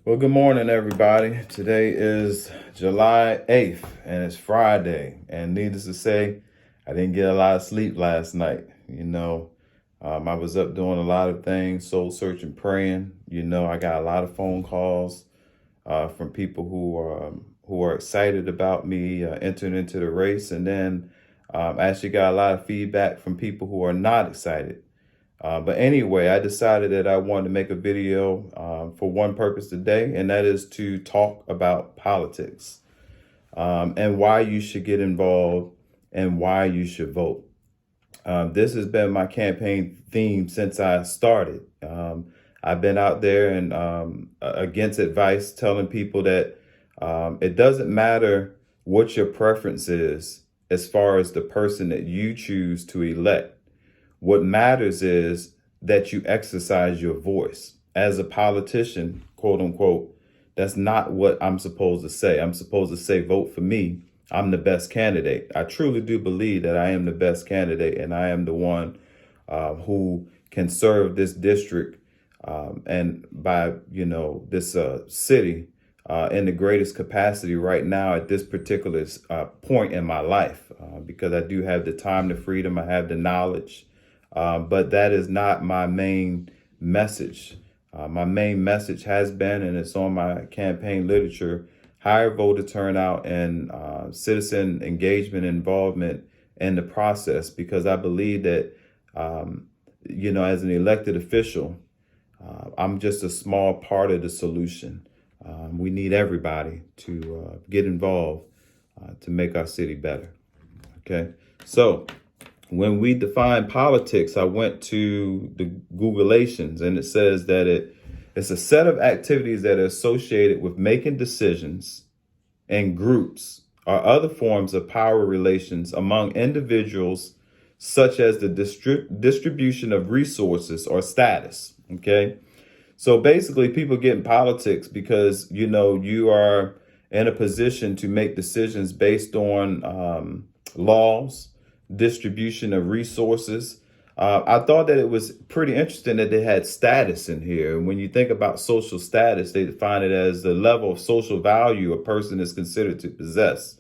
Well, good morning, everybody. Today is July 8th, and it's Friday. And needless to say, I didn't get a lot of sleep last night. I was up doing a lot of things, soul searching, praying. I got a lot of phone calls from people who are excited about me entering into the race. And then I actually got a lot of feedback from people who are not excited. But anyway, I decided that I wanted to make a video for one purpose today, and that is to talk about politics and why you should get involved and why you should vote. This has been my campaign theme since I started. I've been out there and against advice, telling people that it doesn't matter what your preference is as far as the person that you choose to elect. What matters is that you exercise your voice. As a politician, quote unquote, that's not what I'm supposed to say. I'm supposed to say, vote for me. I'm the best candidate. I truly do believe that I am the best candidate, and I am the one who can serve this district and by, this city in the greatest capacity right now at this particular point in my life, because I do have the time, the freedom, I have the knowledge. But that is not my main message. My main message has been, and it's on my campaign literature, higher voter turnout and citizen engagement involvement in the process, because I believe that, as an elected official, I'm just a small part of the solution. We need everybody to get involved to make our city better. Okay, so when we define politics, I went to the Googleations, and it says that it's a set of activities that are associated with making decisions in groups or other forms of power relations among individuals, such as the distribution of resources or status. Okay. So basically, people get in politics because, you are in a position to make decisions based on laws, distribution of resources. I thought that it was pretty interesting that they had status in here. And when you think about social status, they define it as the level of social value a person is considered to possess.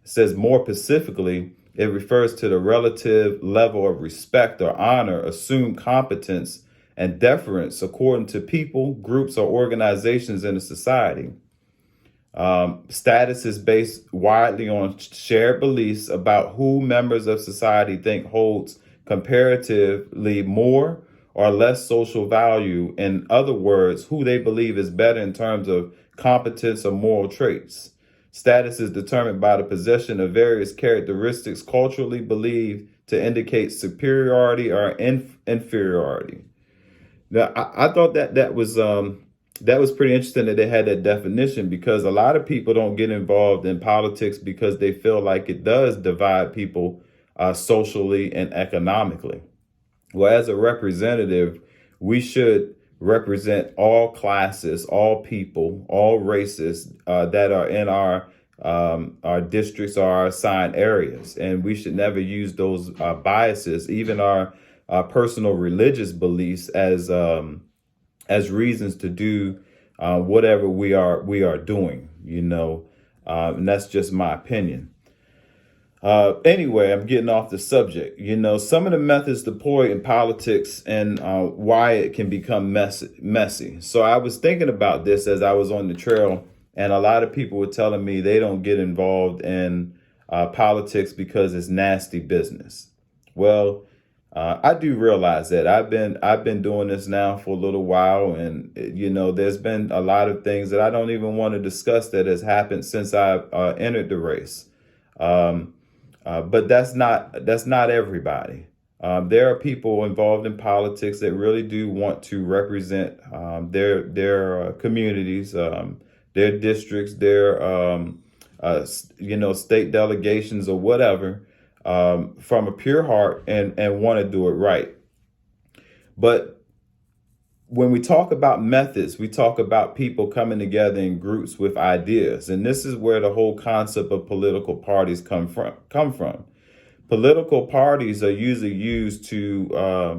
It says more specifically, it refers to the relative level of respect or honor, assumed competence, and deference according to people, groups, or organizations in a society. Status is based widely on shared beliefs about who members of society think holds comparatively more or less social value. In other words, who they believe is better in terms of competence or moral traits. Status is determined by the possession of various characteristics culturally believed to indicate superiority or inferiority. Now, I thought that was pretty interesting that they had that definition, because a lot of people don't get involved in politics because they feel like it does divide people socially and economically. Well, as a representative, we should represent all classes, all people, all races that are in our districts or our assigned areas. And we should never use those biases, even our personal religious beliefs, as reasons to do whatever we are doing, and that's just my opinion. Anyway, I'm getting off the subject. Some of the methods deployed in politics and why it can become messy. So I was thinking about this as I was on the trail, and a lot of people were telling me they don't get involved in politics because it's nasty business. Well, I do realize that I've been doing this now for a little while, and there's been a lot of things that I don't even want to discuss that has happened since I've entered the race. But that's not everybody. There are people involved in politics that really do want to represent their communities, their districts, their state delegations or whatever, from a pure heart and want to do it right. But when we talk about methods, we talk about people coming together in groups with ideas. And this is where the whole concept of political parties come from. Political parties are usually used to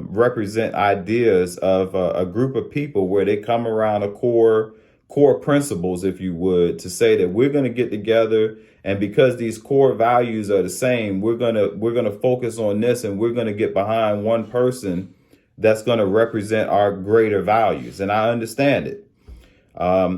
represent ideas of a group of people where they come around a core core principles, if you would, to say that we're going to get together, and because these core values are the same, we're gonna focus on this, and we're gonna get behind one person that's going to represent our greater values. And I understand it.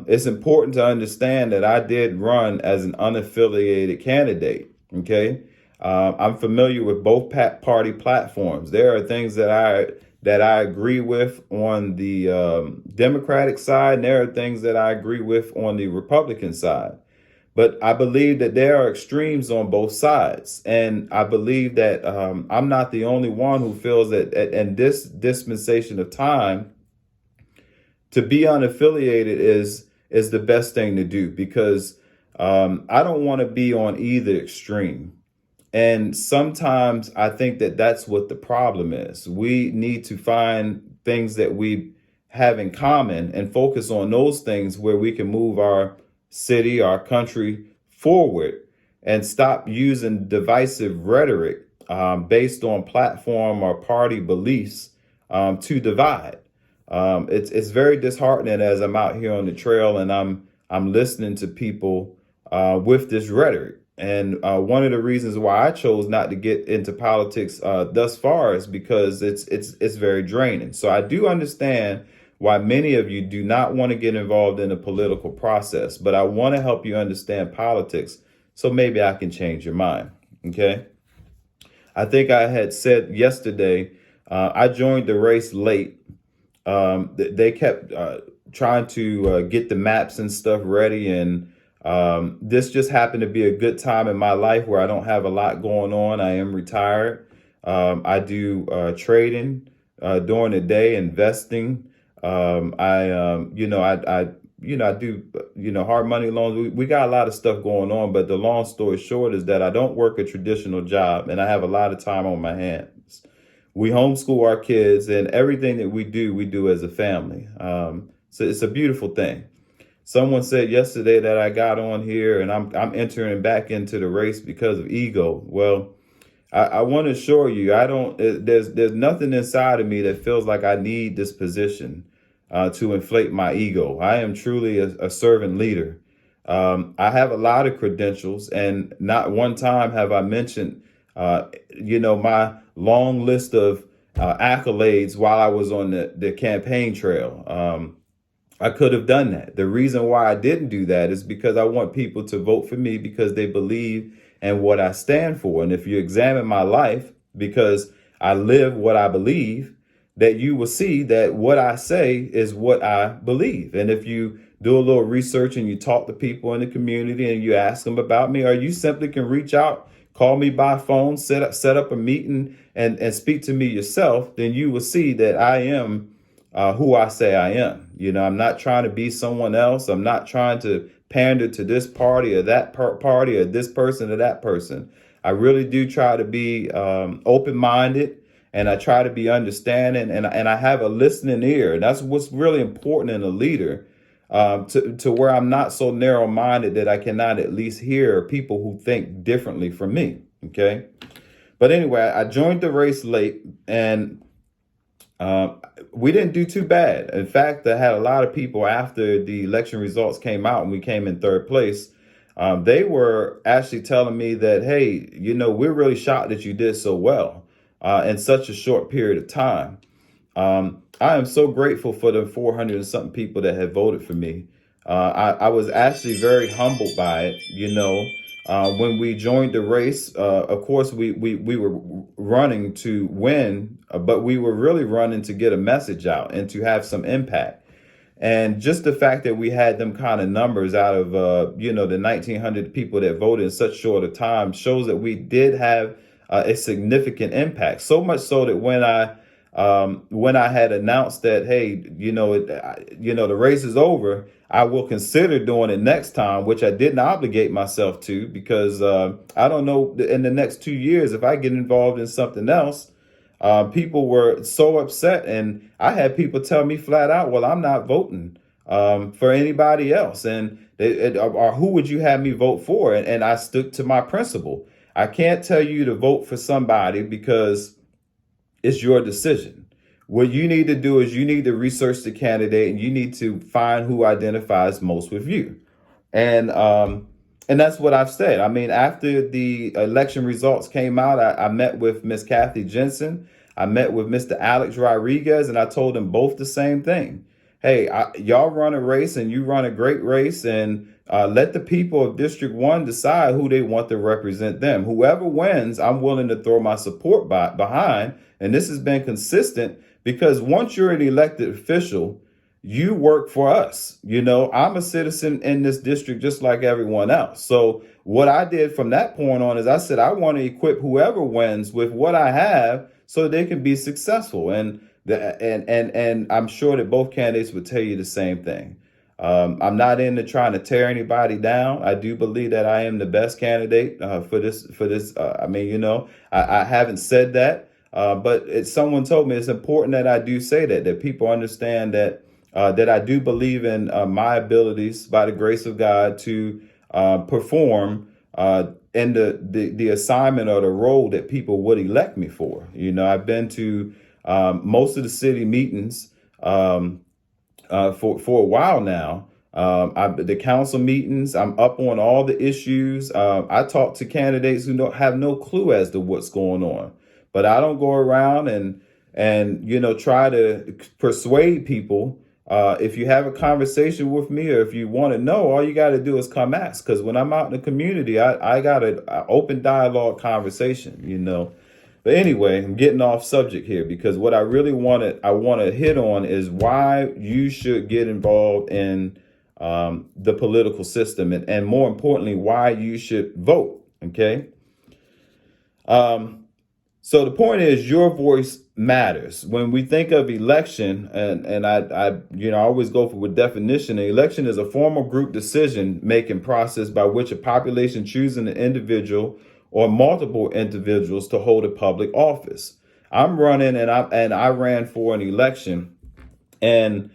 It's important to understand that I did run as an unaffiliated candidate. Okay. I'm familiar with both party platforms. There are things that I agree with on the Democratic side, and there are things that I agree with on the Republican side. But I believe that there are extremes on both sides. And I believe that I'm not the only one who feels that in this dispensation of time, to be unaffiliated is the best thing to do, because I don't want to be on either extreme. And sometimes I think that that's what the problem is. We need to find things that we have in common and focus on those things where we can move our city, our country forward, and stop using divisive rhetoric based on platform or party beliefs to divide. It's very disheartening as I'm out here on the trail and I'm listening to people with this rhetoric. And one of the reasons why I chose not to get into politics thus far is because it's very draining. So I do understand why many of you do not want to get involved in a political process, but I want to help you understand politics, so maybe I can change your mind. Okay. I think I had said yesterday, I joined the race late. They kept trying to get the maps and stuff ready. And this just happened to be a good time in my life where I don't have a lot going on. I am retired. I do trading during the day, investing. I do, hard money loans. We got a lot of stuff going on, but the long story short is that I don't work a traditional job and I have a lot of time on my hands. We homeschool our kids, and everything that we do as a family. So it's a beautiful thing. Someone said yesterday that I got on here and I'm entering back into the race because of ego. Well, I want to assure you, there's nothing inside of me that feels like I need this position to inflate my ego. I am truly a servant leader. I have a lot of credentials, and not one time have I mentioned, my long list of accolades while I was on the campaign trail. I could have done that. The reason why I didn't do that is because I want people to vote for me because they believe in what I stand for. And if you examine my life, because I live what I believe, that you will see that what I say is what I believe. And if you do a little research and you talk to people in the community and you ask them about me, or you simply can reach out, call me by phone, set up a meeting and speak to me yourself, then you will see that I am who I say I am. I'm not trying to be someone else. I'm not trying to pander to this party or that party or this person or that person. I really do try to be open-minded, and I try to be understanding, and I have a listening ear. And that's what's really important in a leader, to where I'm not so narrow-minded that I cannot at least hear people who think differently from me. Okay. But anyway, I joined the race late, and we didn't do too bad. In fact, I had a lot of people after the election results came out and we came in third place. They were actually telling me that, hey, we're really shocked that you did so well in such a short period of time. I am so grateful for the 400 and something people that have voted for me. I was actually very humbled by it. When we joined the race, of course, we were running to win, but we were really running to get a message out and to have some impact. And just the fact that we had them kind of numbers out of, the 1,900 people that voted in such short a time shows that we did have a significant impact. So much so that when I had announced that, hey, the race is over, I will consider doing it next time, which I didn't obligate myself to, because I don't know in the next 2 years if I get involved in something else. People were so upset, and I had people tell me flat out, well, I'm not voting for anybody else. And or who would you have me vote for? And I stuck to my principle. I can't tell you to vote for somebody because it's your decision. what you need to do is you need to research the candidate and you need to find who identifies most with you. And that's what I've said. I mean, after the election results came out, I met with Miss Kathy Jensen. I met with Mr. Alex Rodriguez, and I told them both the same thing. Hey, y'all run a race and you run a great race, and let the people of District 1 decide who they want to represent them. Whoever wins, I'm willing to throw my support behind. And this has been consistent because once you're an elected official, you work for us. You know, I'm a citizen in this district just like everyone else. So what I did from that point on is I said, I want to equip whoever wins with what I have so they can be successful. And I'm sure that both candidates would tell you the same thing. I'm not into trying to tear anybody down. I do believe that I am the best candidate for this. I mean, you know, I haven't said that, but someone told me it's important that I do say that people understand that that I do believe in my abilities by the grace of God to perform in the assignment or the role that people would elect me for. You know, I've been to most of the city meetings for a while now. The council meetings, I'm up on all the issues. I talk to candidates who don't have no clue as to what's going on, but I don't go around and you know, try to persuade people. If you have a conversation with me or if you want to know, all you got to do is come ask. Because when I'm out in the community, I got an open dialogue conversation, you know. But anyway, I'm getting off subject here because what I really want to hit on is why you should get involved in the political system and more importantly, why you should vote. OK. So the point is your voice matters. When we think of election, and I always go for with definition, an election is a formal group decision making process by which a population chooses an individual or multiple individuals to hold a public office. I'm running and I ran for an election and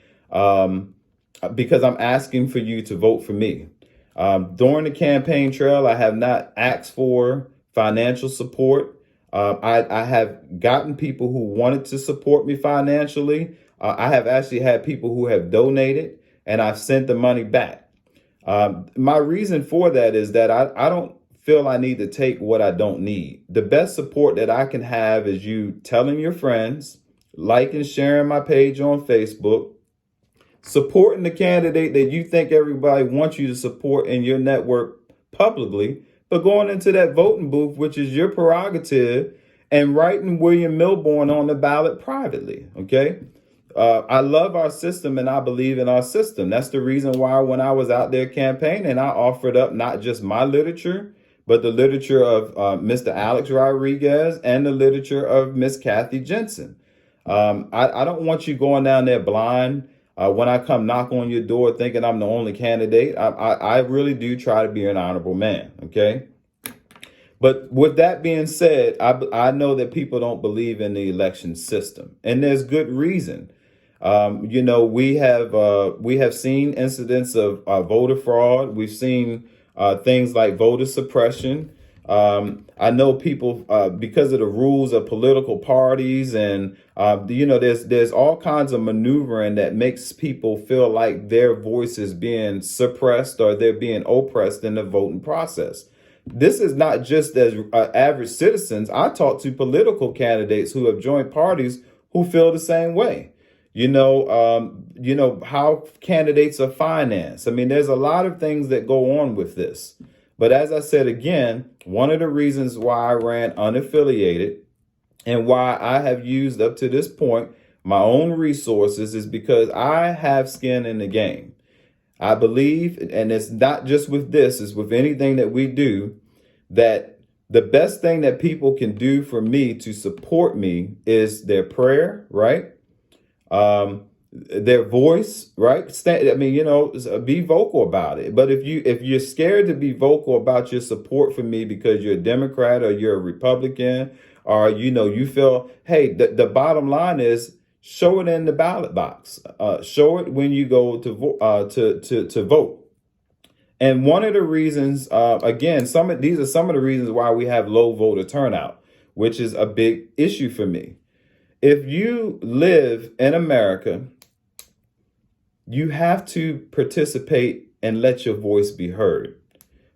because I'm asking for you to vote for me. During the campaign trail, I have not asked for financial support. I have gotten people who wanted to support me financially. I have actually had people who have donated and I've sent the money back. My reason for that is that I don't feel I need to take what I don't need. The best support that I can have is you telling your friends, liking, sharing my page on Facebook, supporting the candidate that you think everybody wants you to support in your network publicly, but going into that voting booth, which is your prerogative, and writing William Milborn on the ballot privately. OK, I love our system and I believe in our system. That's the reason why when I was out there campaigning, I offered up not just my literature, but the literature of Mr. Alex Rodriguez and the literature of Miss Kathy Jensen. I don't want you going down there blind. When I come knock on your door thinking I'm the only candidate, I really do try to be an honorable man. OK, but with that being said, I know that people don't believe in the election system, and there's good reason. You know, we have seen incidents of voter fraud. We've seen things like voter suppression. I know people because of the rules of political parties and, you know, there's all kinds of maneuvering that makes people feel like their voice is being suppressed or they're being oppressed in the voting process. This is not just as average citizens. I talk to political candidates who have joined parties who feel the same way. You know how candidates are financed. I mean, there's a lot of things that go on with this. But as I said, again, one of the reasons why I ran unaffiliated and why I have used up to this point my own resources is because I have skin in the game. I believe, and it's not just with this, it's with anything that we do, that the best thing that people can do for me to support me is their prayer, right? Their voice, right? I mean, you know, be vocal about it. But if you're scared to be vocal about your support for me because you're a Democrat or you're a Republican, or, you know, you feel, hey, the bottom line is show it in the ballot box. Show it when you go to vote. And one of the reasons, again, these are some of the reasons why we have low voter turnout, which is a big issue for me. If you live in America, you have to participate and let your voice be heard.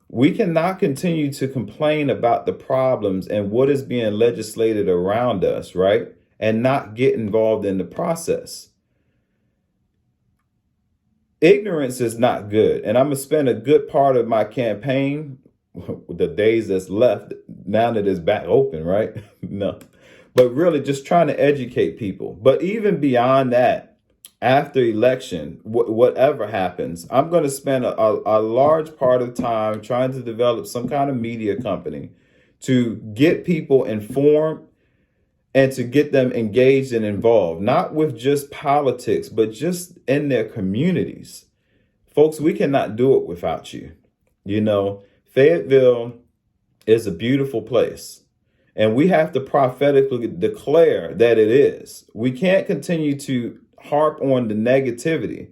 We cannot continue to complain about the problems and what is being legislated around us, right? And not get involved in the process. Ignorance is not good. And I'm going to spend a good part of my campaign, the days that's left, now that it's back open, right? No, but really just trying to educate people. But even beyond that, after election, whatever happens, I'm going to spend a large part of time trying to develop some kind of media company to get people informed and to get them engaged and involved, not with just politics, but just in their communities. Folks, we cannot do it without you. You know, Fayetteville is a beautiful place, and we have to prophetically declare that it is. We can't continue to harp on the negativity.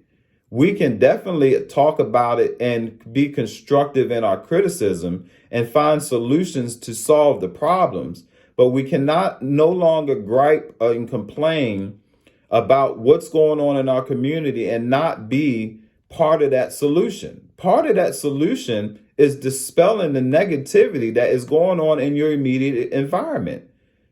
We can definitely talk about it and be constructive in our criticism and find solutions to solve the problems. But we cannot no longer gripe and complain about what's going on in our community and not be part of that solution. Part of that solution is dispelling the negativity that is going on in your immediate environment.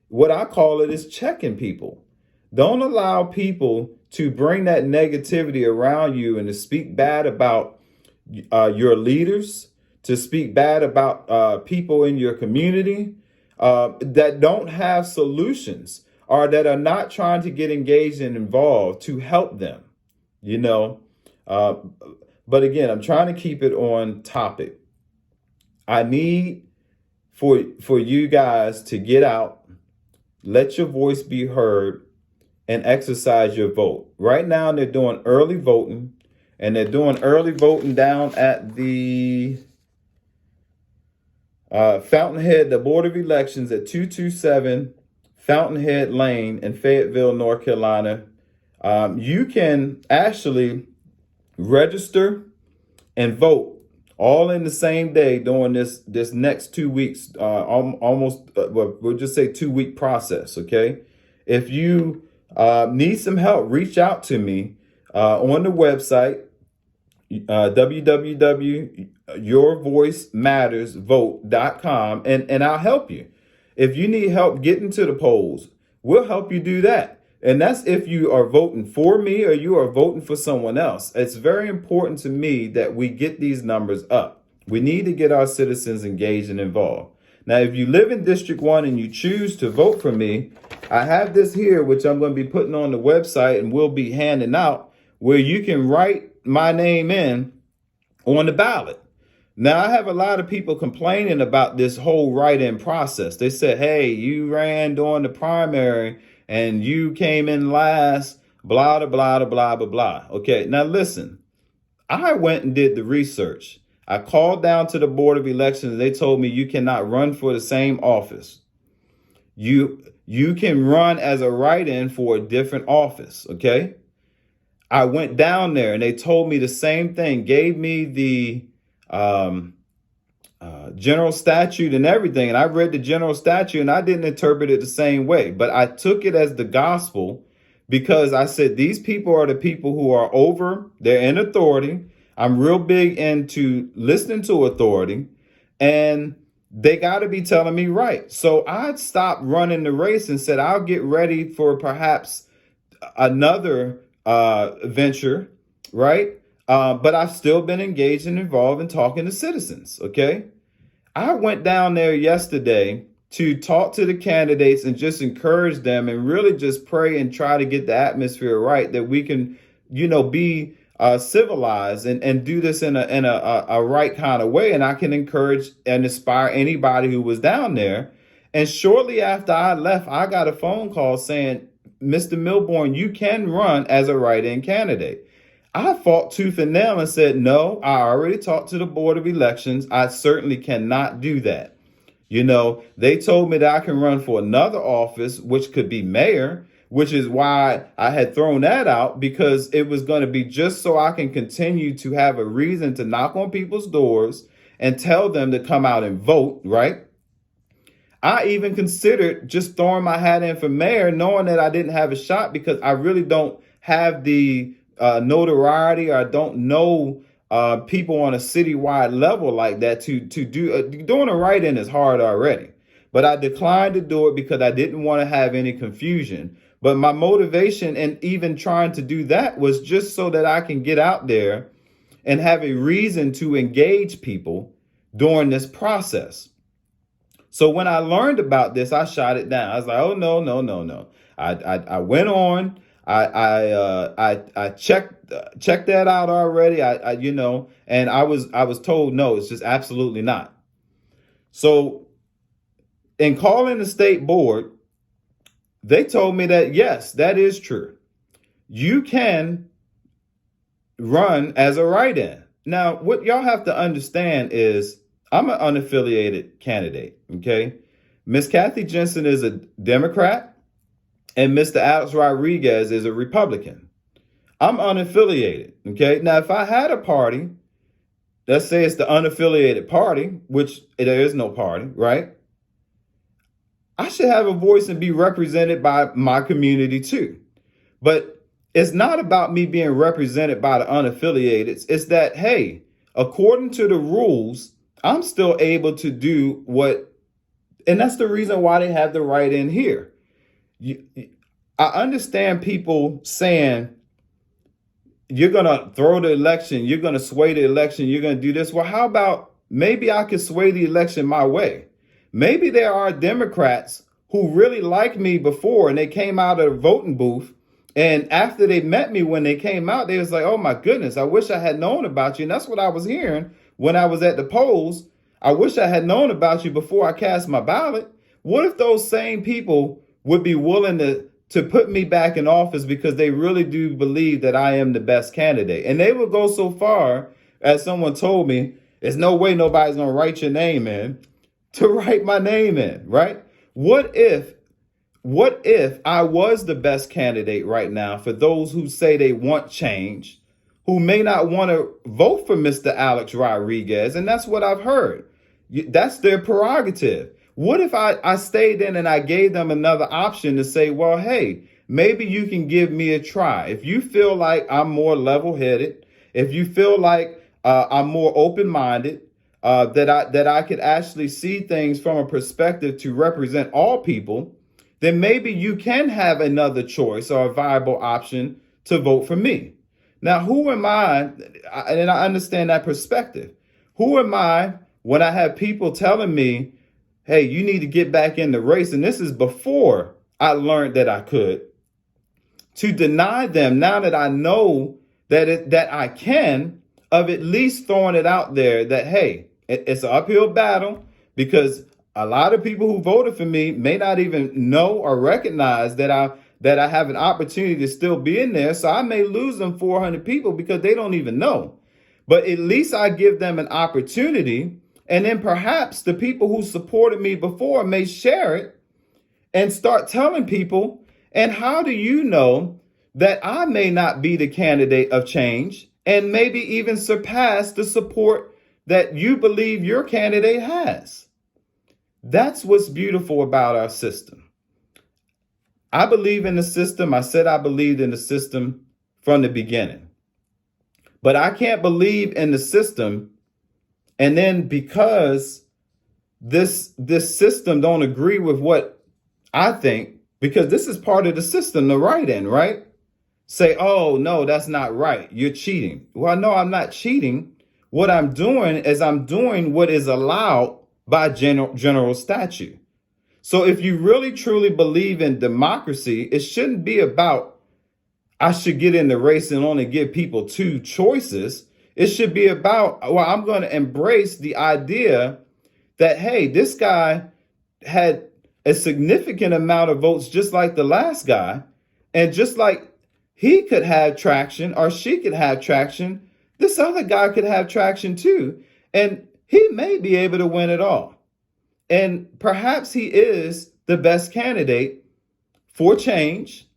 What I call it is checking people. Don't allow people to bring that negativity around you and to speak bad about your leaders, to speak bad about people in your community that don't have solutions or that are not trying to get engaged and involved to help them, you know. But again, I'm trying to keep it on topic. I need for you guys to get out, let your voice be heard, and exercise your vote. Right now, they're doing early voting, and they're doing early voting down at the Fountainhead, the Board of Elections at 227 Fountainhead Lane in Fayetteville, North Carolina. You can actually register and vote all in the same day during this next 2 weeks, almost, we'll just say 2-week process, okay? If you need some help, reach out to me on the website, www.yourvoicemattersvote.com, and I'll help you. If you need help getting to the polls, we'll help you do that. And that's if you are voting for me or you are voting for someone else. It's very important to me that we get these numbers up. We need to get our citizens engaged and involved. Now, if you live in District 1 and you choose to vote for me, I have this here, which I'm going to be putting on the website and we'll be handing out, where you can write my name in on the ballot. Now, I have a lot of people complaining about this whole write-in process. They said, hey, you ran during the primary and you came in last, blah, blah, blah, blah, blah, blah. Okay, now listen, I went and did the research. I called down to the Board of Elections and they told me you cannot run for the same office. You can run as a write-in for a different office, okay? I went down there and they told me the same thing, gave me the general statute and everything. And I read the general statute and I didn't interpret it the same way, but I took it as the gospel because I said, these people are the people who are over, they're in authority. I'm real big into listening to authority, and they got to be telling me right. So I stopped running the race and said, I'll get ready for perhaps another venture, right? But I've still been engaged and involved in talking to citizens, okay? I went down there yesterday to talk to the candidates and just encourage them and really just pray and try to get the atmosphere right, that we can, be civilized and do this in a right kind of way. And I can encourage and inspire anybody who was down there. And shortly after I left, I got a phone call saying, Mr. Milborn, you can run as a write-in candidate. I fought tooth and nail and said, no, I already talked to the Board of Elections. I certainly cannot do that. They told me that I can run for another office, which could be mayor, which is why I had thrown that out, because it was going to be just so I can continue to have a reason to knock on people's doors and tell them to come out and vote, right? I even considered just throwing my hat in for mayor, knowing that I didn't have a shot because I really don't have the notoriety, or I don't know people on a citywide level like that to do. Doing a write-in is hard already. But I declined to do it because I didn't want to have any confusion. But my motivation in even trying to do that was just so that I can get out there and have a reason to engage people during this process. So when I learned about this, I shot it down. I was like, oh, no, no, no, no. I went on. I checked that out already. And I was told no, it's just absolutely not. So in calling the state board, they told me that, yes, that is true. You can run as a write-in. Now, what y'all have to understand is I'm an unaffiliated candidate, okay? Miss Kathy Jensen is a Democrat, and Mr. Alex Rodriguez is a Republican. I'm unaffiliated, okay? Now, if I had a party, let's say it's the unaffiliated party, which there is no party, right? I should have a voice and be represented by my community too. But it's not about me being represented by the unaffiliated. It's that, hey, according to the rules, I'm still able to do what, and that's the reason why they have the right in here. I understand people saying, you're going to throw the election, you're going to sway the election, you're going to do this. Well, how about maybe I could sway the election my way? Maybe there are Democrats who really liked me before and they came out of the voting booth. And after they met me, when they came out, they was like, oh, my goodness, I wish I had known about you. And that's what I was hearing when I was at the polls. I wish I had known about you before I cast my ballot. What if those same people would be willing to put me back in office because they really do believe that I am the best candidate? And they would go so far, as someone told me, there's no way nobody's going to write your name in, to write my name in, right? What if I was the best candidate right now for those who say they want change, who may not want to vote for Mr. Alex Rodriguez? And that's what I've heard. That's their prerogative. What if I stayed in and I gave them another option to say, well, hey, maybe you can give me a try. If you feel like I'm more level-headed, if you feel like I'm more open-minded, that I could actually see things from a perspective to represent all people, then maybe you can have another choice or a viable option to vote for me. Now, who am I? And I understand that perspective. Who am I when I have people telling me, hey, you need to get back in the race? And this is before I learned that I could, to deny them now that I know that I can, of at least throwing it out there that, hey, it's an uphill battle, because a lot of people who voted for me may not even know or recognize that I have an opportunity to still be in there. So I may lose them 400 people because they don't even know. But at least I give them an opportunity. And then perhaps the people who supported me before may share it and start telling people. And how do you know that I may not be the candidate of change and maybe even surpass the support that you believe your candidate has? That's what's beautiful about our system. I believe in the system. I said I believed in the system from the beginning. But I can't believe in the system, and then because this system don't agree with what I think, because this is part of the system, the write-in, right? Say, oh, no, that's not right. You're cheating. Well, no, I'm not cheating. What I'm doing is I'm doing what is allowed by general statute. So if you really truly believe in democracy, it shouldn't be about I should get in the race and only give people two choices. It should be about, well, I'm going to embrace the idea that, hey, this guy had a significant amount of votes just like the last guy. And just like he could have traction or she could have traction, this other guy could have traction too. And he may be able to win it all. And perhaps he is the best candidate for change.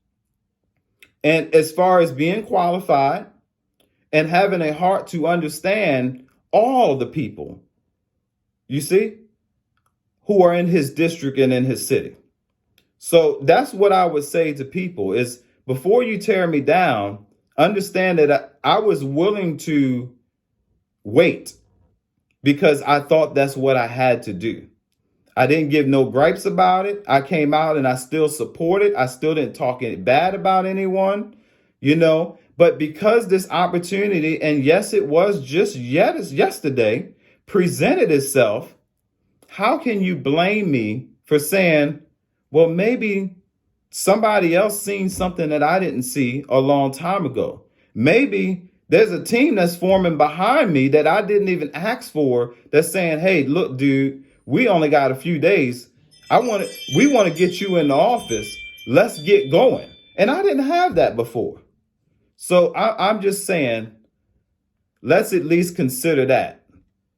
And as far as being qualified and having a heart to understand all the people, you see, who are in his district and in his city. So that's what I would say to people is before you tear me down, understand that I was willing to wait because I thought that's what I had to do. I didn't give no gripes about it. I came out and I still supported. I still didn't talk any bad about anyone, but because this opportunity, and yes, it was just yesterday, presented itself, how can you blame me for saying, well, maybe somebody else seen something that I didn't see a long time ago. Maybe there's a team that's forming behind me that I didn't even ask for that's saying, hey, look, dude, we only got a few days. We want to get you in the office. Let's get going. And I didn't have that before. So I'm just saying, let's at least consider that.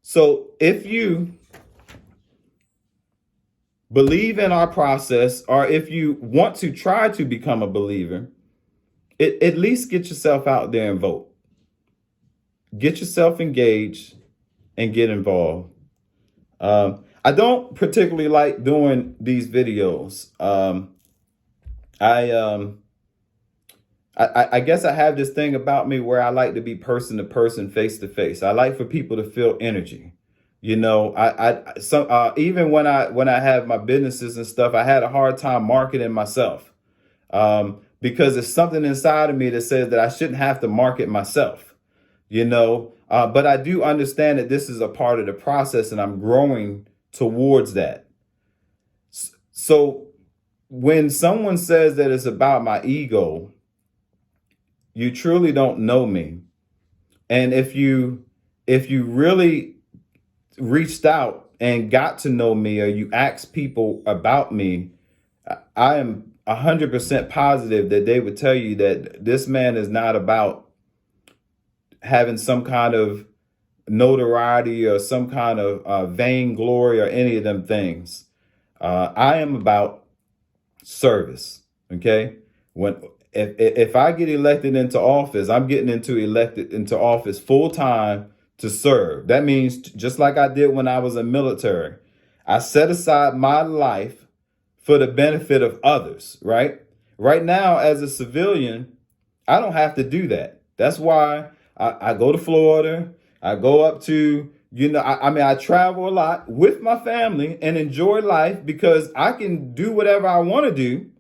So if you believe in our process, or if you want to try to become a believer, at least get yourself out there and vote. Get yourself engaged and get involved. I don't particularly like doing these videos. I guess I have this thing about me where I like to be person to person, face to face. I like for people to feel energy. Even when I have my businesses and stuff, I had a hard time marketing myself because it's something inside of me that says that I shouldn't have to market myself, but I do understand that this is a part of the process and I'm growing towards that. So when someone says that it's about my ego, you truly don't know me. And if you really reached out and got to know me, or you asked people about me, I am 100% positive that they would tell you that this man is not about having some kind of notoriety or some kind of vainglory or any of them things. I am about service. Okay. If I get elected into office, I'm getting elected into office full time to serve. That means just like I did when I was in military, I set aside my life for the benefit of others, right? Right now, as a civilian, I don't have to do that. That's why I go to Florida. I go up to, I travel a lot with my family and enjoy life because I can do whatever I want to do.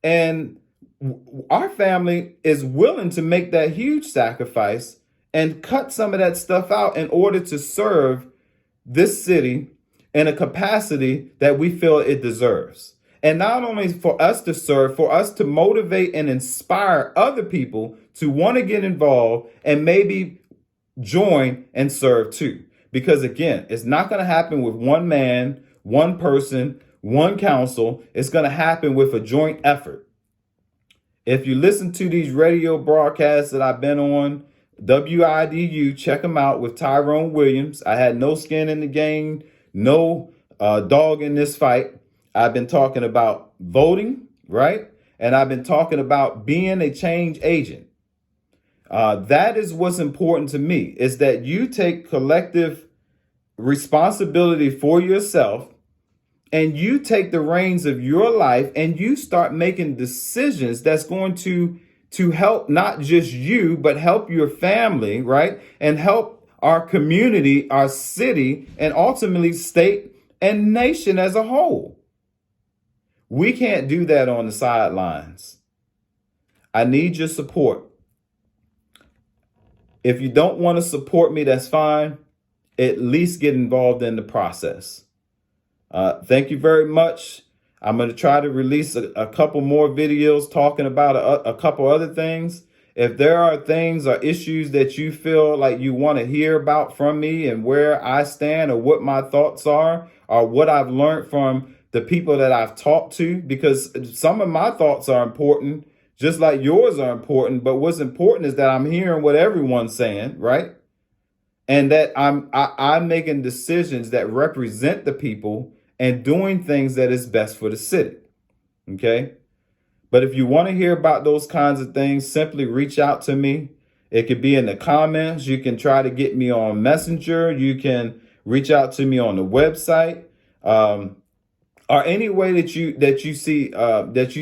And our family is willing to make that huge sacrifice and cut some of that stuff out in order to serve this city in a capacity that we feel it deserves. And not only for us to serve, for us to motivate and inspire other people to want to get involved and maybe join and serve too. Because again, it's not going to happen with one man, one person, one council. It's going to happen with a joint effort. If you listen to these radio broadcasts that I've been on, WIDU, check them out with Tyrone Williams. I had no skin in the game, no dog in this fight. I've been talking about voting, right? And I've been talking about being a change agent. That is what's important to me, is that you take collective responsibility for yourself and you take the reins of your life and you start making decisions that's going to help not just you, but help your family, right? And help our community, our city, and ultimately state and nation as a whole. We can't do that on the sidelines. I need your support. If you don't want to support me, that's fine. At least get involved in the process. Thank you very much. I'm going to try to release a couple more videos talking about a couple other things. If there are things or issues that you feel like you want to hear about from me and where I stand or what my thoughts are or what I've learned from the people that I've talked to, because some of my thoughts are important, just like yours are important. But what's important is that I'm hearing what everyone's saying, right? And that I'm making decisions that represent the people and doing things that is best for the city. Okay. But if you want to hear about those kinds of things, simply reach out to me. It could be in the comments. You can try to get me on Messenger. You can reach out to me on the website. or any way that you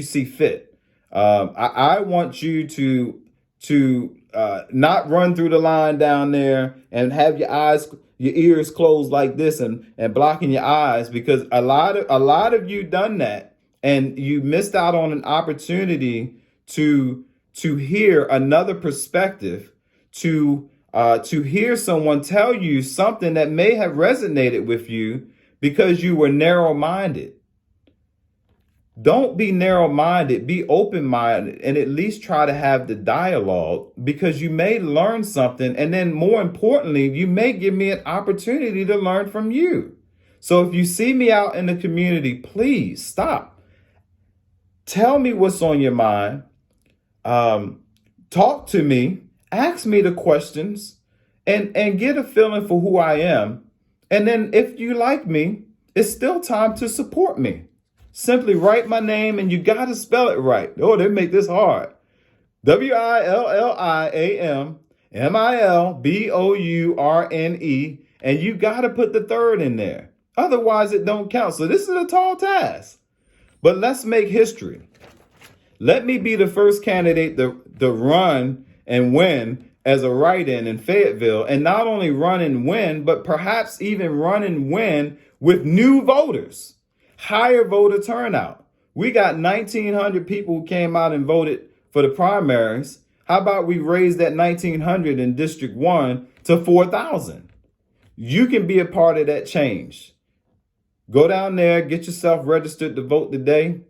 see fit. I want you to not run through the line down there and have your ears closed like this and blocking your eyes, because a lot of you done that and you missed out on an opportunity to hear another perspective, to hear someone tell you something that may have resonated with you because you were narrow-minded. Don't be narrow-minded, be open-minded, and at least try to have the dialogue, because you may learn something. And then more importantly, you may give me an opportunity to learn from you. So if you see me out in the community, please stop. Tell me what's on your mind. Talk to me, ask me the questions, and get a feeling for who I am. And then if you like me, it's still time to support me. Simply write my name, and you got to spell it right. Oh, they make this hard. WILLIAMMILBOURNE. And you got to put the third in there. Otherwise, it don't count. So this is a tall task. But let's make history. Let me be the first candidate to run and win as a write-in in Fayetteville. And not only run and win, but perhaps even run and win with new voters. Higher voter turnout. We got 1,900 people who came out and voted for the primaries. How about we raise that 1,900 in District 1 to 4,000? You can be a part of that change. Go down there, get yourself registered to vote today.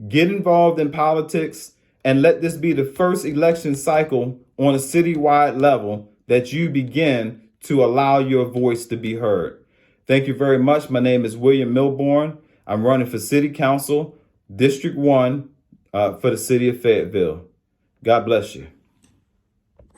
Get involved in politics, and let this be the first election cycle on a citywide level that you begin to allow your voice to be heard. Thank you very much. My name is William Milbourne. I'm running for City Council, District 1, for the city of Fayetteville. God bless you.